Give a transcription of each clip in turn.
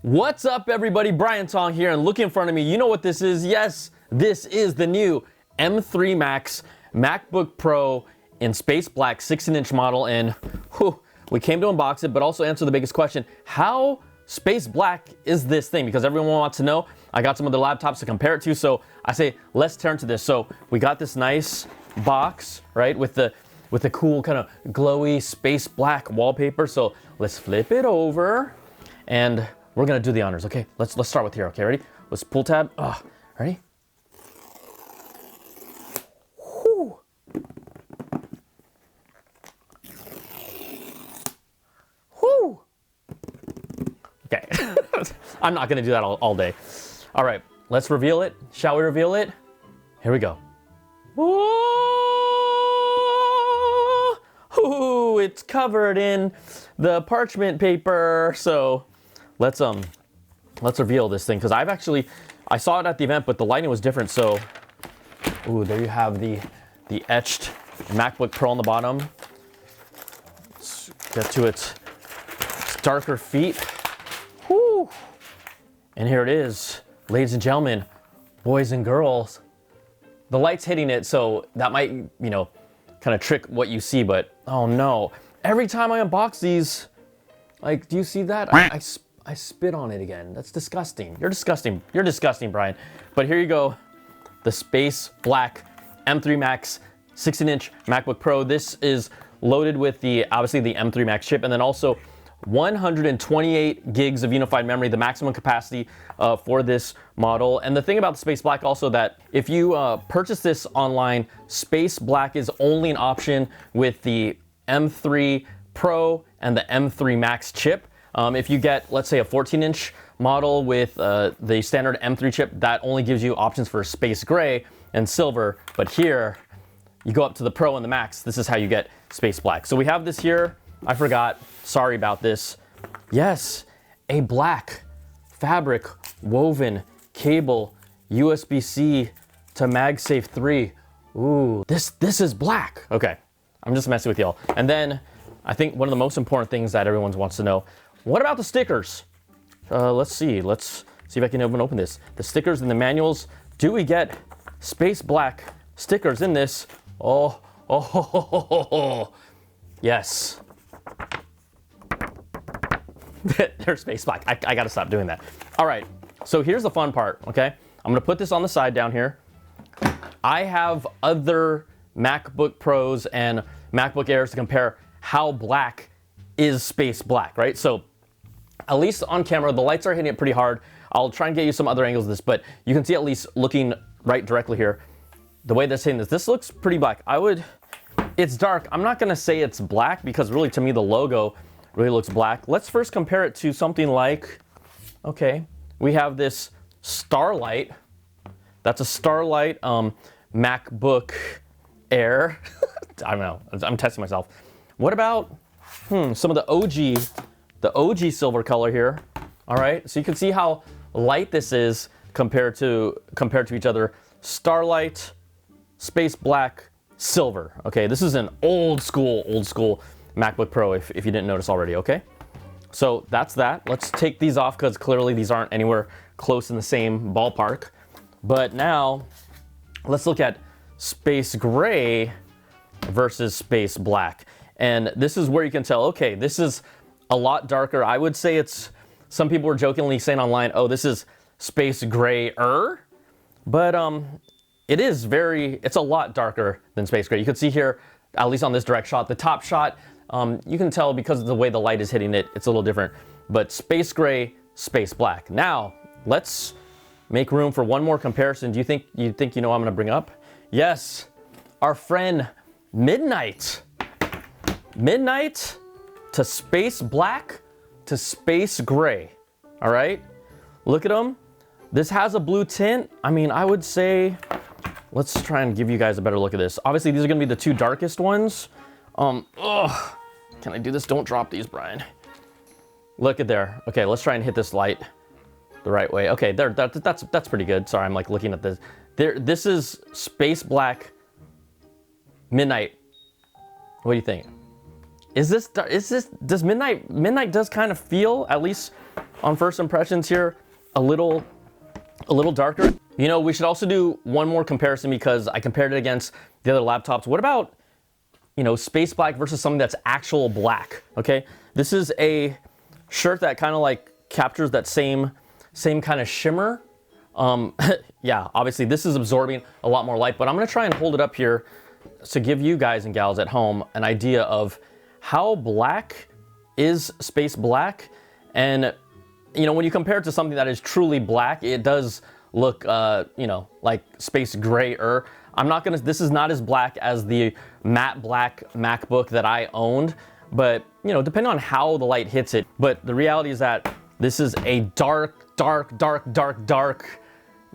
What's up, everybody? Brian Tong here, and look in front of me. You know what this is? Yes, this is the new M3 Max MacBook Pro in space black 16-inch model, and we came to unbox it, but also answer the biggest question: how space black is this thing? Because everyone wants to know. I got some other laptops to compare it to, so I say let's turn to this. So we got this nice box, right, with the cool kind of glowy space black wallpaper. So let's flip it over, and we're gonna do the honors. Okay, let's start with here. Okay, ready? Let's pull tab. Ready? Whew. Whew. Okay, I'm not gonna do that all day. All right, let's reveal it. Shall we reveal it? Here we go. Ooh, it's covered in the parchment paper. So let's reveal this thing, because I saw it at the event, but the lighting was different. So, ooh, there you have the etched MacBook Pro on the bottom. Let's get to its darker feet. Whew. And here it is, ladies and gentlemen, boys and girls. The light's hitting it, so that might, kind of trick what you see, but oh no. Every time I unbox these, like, do you see that? I spit on it again. That's disgusting. You're disgusting. You're disgusting, Brian. But here you go. The space black M3 Max 16-inch MacBook Pro. This is loaded with obviously the M3 Max chip, and then also 128 gigs of unified memory, the maximum capacity for this model. And the thing about the space black also, that if you purchase this online, space black is only an option with the M3 Pro and the M3 Max chip. If you get, let's say, a 14-inch model with the standard M3 chip, that only gives you options for space gray and silver. But here, you go up to the Pro and the Max, this is how you get space black. So we have this here. I forgot. Sorry about this. Yes, a black fabric woven cable USB-C to MagSafe 3. Ooh, this is black. Okay, I'm just messing with y'all. And then I think one of the most important things that everyone wants to know: what about the stickers? Let's see if I can open this. The stickers and the manuals. Do we get space black stickers in this? Oh, yes. They're space black. I gotta stop doing that. All right, so here's the fun part, okay? I'm gonna put this on the side down here. I have other MacBook Pros and MacBook Airs to compare how black is space black, right? So at least on camera, the lights are hitting it pretty hard. I'll try and get you some other angles of this, but you can see, at least looking right directly here, the way that's hitting this looks pretty black. It's dark. I'm not gonna say it's black, because really, to me, the logo really looks black. Let's first compare it to something like, okay, we have this Starlight. That's a Starlight MacBook Air. I don't know, I'm testing myself. What about some of the OG silver color here? All right, so you can see how light this is compared to each other. Starlight, space black, silver. Okay, this is an old school MacBook Pro, if you didn't notice already. Okay, so that's that. Let's take these off, because clearly these aren't anywhere close in the same ballpark. But now let's look at space gray versus space black. And this is where you can tell, okay, this is a lot darker. I would say some people were jokingly saying online, oh, this is space grayer, but it's a lot darker than space gray. You can see here, at least on this direct shot, the top shot, you can tell because of the way the light is hitting it, it's a little different. But space gray, space black. Now, let's make room for one more comparison. Do you think you know what I'm gonna bring up? Yes, our friend Midnight. Midnight to space black to space gray. All right, look at them. This has a blue tint. I mean, I would say, let's try and give you guys a better look at this. Obviously, these are gonna be the two darkest ones. Can I do this? Don't drop these, Brian. Look at there. Okay, let's try and hit this light the right way. Okay, that's pretty good. Sorry, I'm like looking at this. This is space black Midnight. What do you think? Does Midnight does kind of feel, at least on first impressions here, a little darker. You know, we should also do one more comparison because I compared it against the other laptops. What about, you know, space black versus something that's actual black, okay? This is a shirt that kind of like captures that same kind of shimmer. Yeah, obviously this is absorbing a lot more light, but I'm gonna try and hold it up here to give you guys and gals at home an idea of how black is space black. And you know, when you compare it to something that is truly black, it does look, you know, like space grayer. This is not as black as the matte black MacBook that I owned, but you know, depending on how the light hits it. But the reality is that this is a dark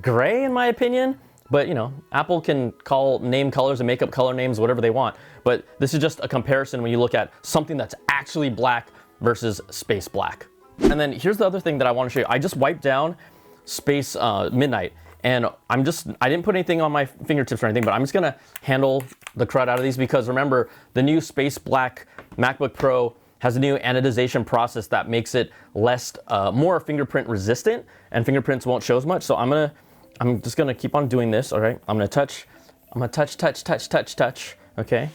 gray in my opinion. But you know, Apple can name colors and make up color names, whatever they want. But this is just a comparison when you look at something that's actually black versus space black. And then here's the other thing that I want to show you. I just wiped down Space Midnight, and I didn't put anything on my fingertips or anything, but I'm just gonna handle the crud out of these because remember, the new Space Black MacBook Pro has a new anodization process that makes it more fingerprint resistant, and fingerprints won't show as much. So I'm just gonna keep on doing this. All right, I'm gonna touch, okay,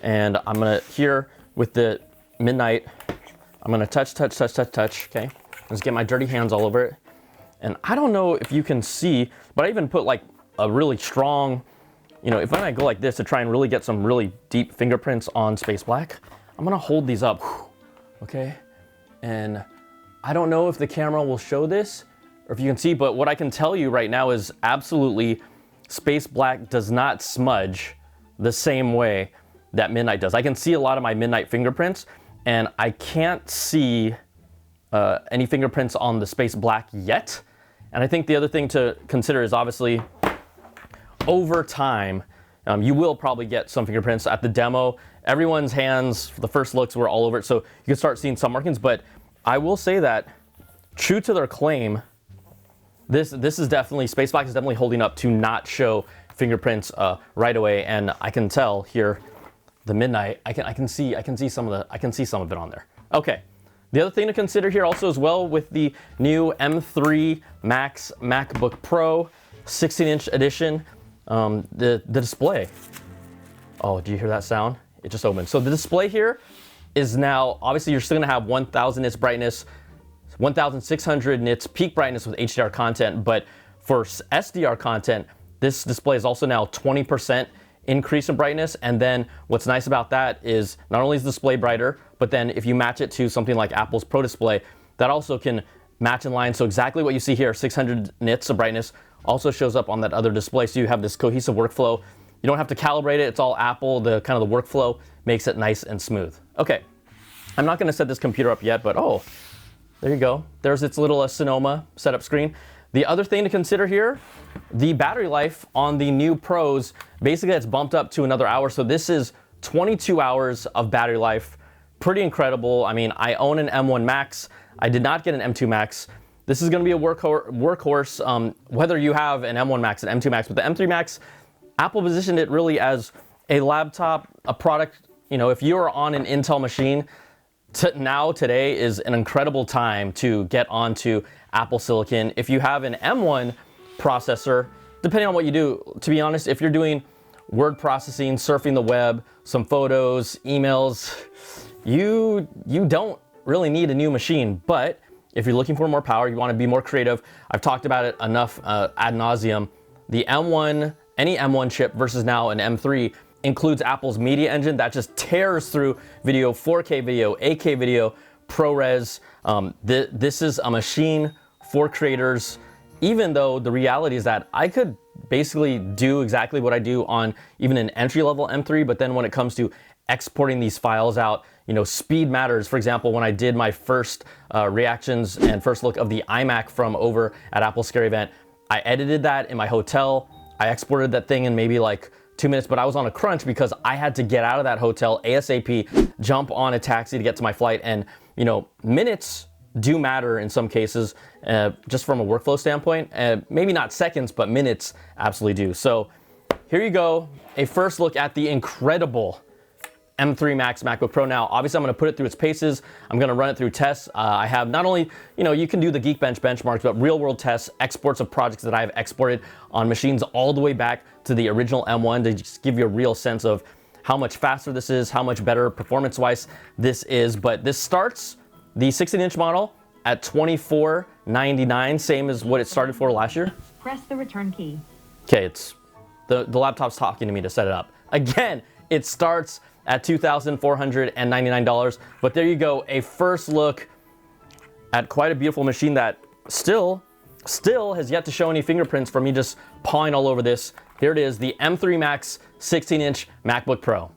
and I'm gonna here with the Midnight. I'm gonna touch, okay? Let's get my dirty hands all over it. And I don't know if you can see, but I even put like a really strong, you know, if I go like this to try and really get some really deep fingerprints on Space Black, I'm gonna hold these up, okay? And I don't know if the camera will show this or if you can see, but what I can tell you right now is absolutely Space Black does not smudge the same way that Midnight does. I can see a lot of my Midnight fingerprints, and I can't see any fingerprints on the Space Black yet. And I think the other thing to consider is obviously over time, you will probably get some fingerprints. At the demo, everyone's hands, the first looks were all over it, so you can start seeing some markings. But I will say that true to their claim, this is definitely, Space Black is definitely holding up to not show fingerprints right away. And I can tell here, the Midnight, I can see some of it on there. Okay, the other thing to consider here also as well with the new M3 Max MacBook Pro 16-inch edition, the display. Oh, do you hear that sound? It just opened. So the display here is now, obviously you're still gonna have 1000 nits brightness, 1600 nits peak brightness with HDR content, but for SDR content, this display is also now 20% increase in brightness. And then what's nice about that is not only is the display brighter, but then if you match it to something like Apple's Pro Display, that also can match in line. So exactly what you see here, 600 nits of brightness, also shows up on that other display. So you have this cohesive workflow. You don't have to calibrate it. It's all Apple. The kind of the workflow makes it nice and smooth. Okay, I'm not gonna set this computer up yet, but oh, there you go. There's its little Sonoma setup screen. The other thing to consider here, the battery life on the new Pros, basically it's bumped up to another hour. So this is 22 hours of battery life. Pretty incredible. I mean, I own an M1 Max. I did not get an M2 Max. This is gonna be a workhorse, whether you have an M1 Max, an M2 Max, but the M3 Max, Apple positioned it really as a laptop, a product, you know, if you're on an Intel machine, today is an incredible time to get onto Apple Silicon. If you have an M1 processor, depending on what you do, to be honest, if you're doing word processing, surfing the web, some photos, emails, you don't really need a new machine. But if you're looking for more power, you want to be more creative, I've talked about it enough ad nauseum. The M1, any M1 chip versus now an M3 includes Apple's media engine that just tears through video, 4K video, 8K video, ProRes. This is a machine for creators, even though the reality is that I could basically do exactly what I do on even an entry-level M3, but then when it comes to exporting these files out, you know, speed matters. For example, when I did my first reactions and first look of the iMac from over at Apple's Scary Event, I edited that in my hotel. I exported that thing in maybe like 2 minutes, but I was on a crunch because I had to get out of that hotel ASAP, jump on a taxi to get to my flight. And, you know, minutes do matter in some cases, just from a workflow standpoint. Maybe not seconds, but minutes absolutely do. So here you go, a first look at the incredible M3 Max MacBook Pro. Now, obviously, I'm going to put it through its paces. I'm going to run it through tests. I have not only, you can do the Geekbench benchmarks, but real world tests, exports of projects that I've exported on machines all the way back to the original M1 to just give you a real sense of how much faster this is, how much better performance-wise this is. But this starts the 16-inch model at $24.99, same as what it started for last year. Press the return key. Okay, it's the laptop's talking to me to set it up. Again, it starts at $2,499, but there you go, a first look at quite a beautiful machine that still has yet to show any fingerprints from me just pawing all over this. Here it is, the M3 Max 16-inch MacBook Pro.